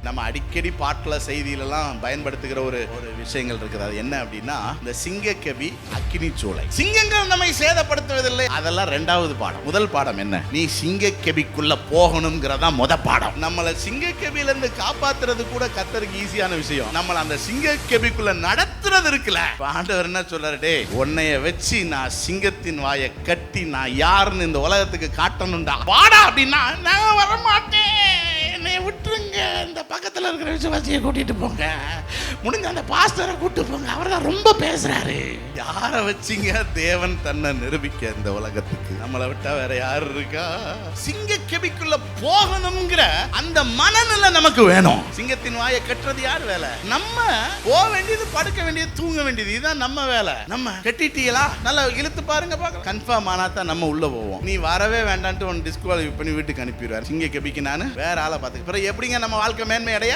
நம்ம அடிக்கடி பாட்டுல செய்தியிலலாம் பயன்படுத்துகிற ஒரு விஷயங்கள் இருக்குது. அது என்ன அப்படின்னா, இந்த சிங்கக்கெபி அக்கினி சூளை. சிங்கங்கள் நம்மை சேதப்படுத்துவதில்லை, அதெல்லாம் ரெண்டாவது பாடம். முதல் பாடம் என்ன? நீ சிங்கக்கெபிக்குள்ள போகணுங்கிறதா முத பாடம். நம்மளை சிங்கக்கெபில இருந்து காப்பாத்துறது கூட கர்த்தருக்கு ஈஸியான விஷயம். நம்மளை அந்த சிங்கக்கெபிக்குள்ள நடத்துறது இருக்குல்ல. ஆண்டவர் என்ன சொல்றாரு? டே, உன்னைய வச்சு நான் சிங்கத்தின் வாயை கட்டி நான் யாருன்னு இந்த உலகத்துக்கு காட்டணும்டா, வாடா அப்படின்னா நான் வரமாட்டேன், என்னை விட்டுருங்க, இந்த பக்கத்தில் இருக்கிற விசுவாசியை கூட்டிட்டு போங்க, முடிஞ்ச அந்த பாஸ்டரை கூட்டு போங்க, அவர் தான் ரொம்ப பேசுறாரு. யாரை வச்சிங்க தேவன் தன்னை நிரூபிக்க இந்த உலகத்துக்கு? நம்மளை விட்டா வேற யாரு இருக்கா? சிங்கக்கெபிக்குள்ள போகணுங்கிற அந்த மனநிலை நமக்கு வேணும். சிங்கத்தின் வாயை கட்டுறது யார் வேலை? நம்ம போக வேண்டியது, படுக்க வேண்டியது, தூங்க வேண்டியது, இதுதான் நம்ம வேலை. நம்ம கட்டிட்டீங்களா, நல்லா இழுத்து பாருங்க, பார்க்க கன்ஃபார்ம் ஆனா தான் நம்ம உள்ள போவோம். நீ வரவே வேண்டான்ட்டு ஒன்று டிஸ்குவாலிஃபை பண்ணி வீட்டுக்கு அனுப்பிடுவார். சிங்கக்கெபிக்கு நான் வேற ஆளை பார்த்துக்க. எப்படிங்க நம்ம வாழ்க்கை மேன்மை அடைய?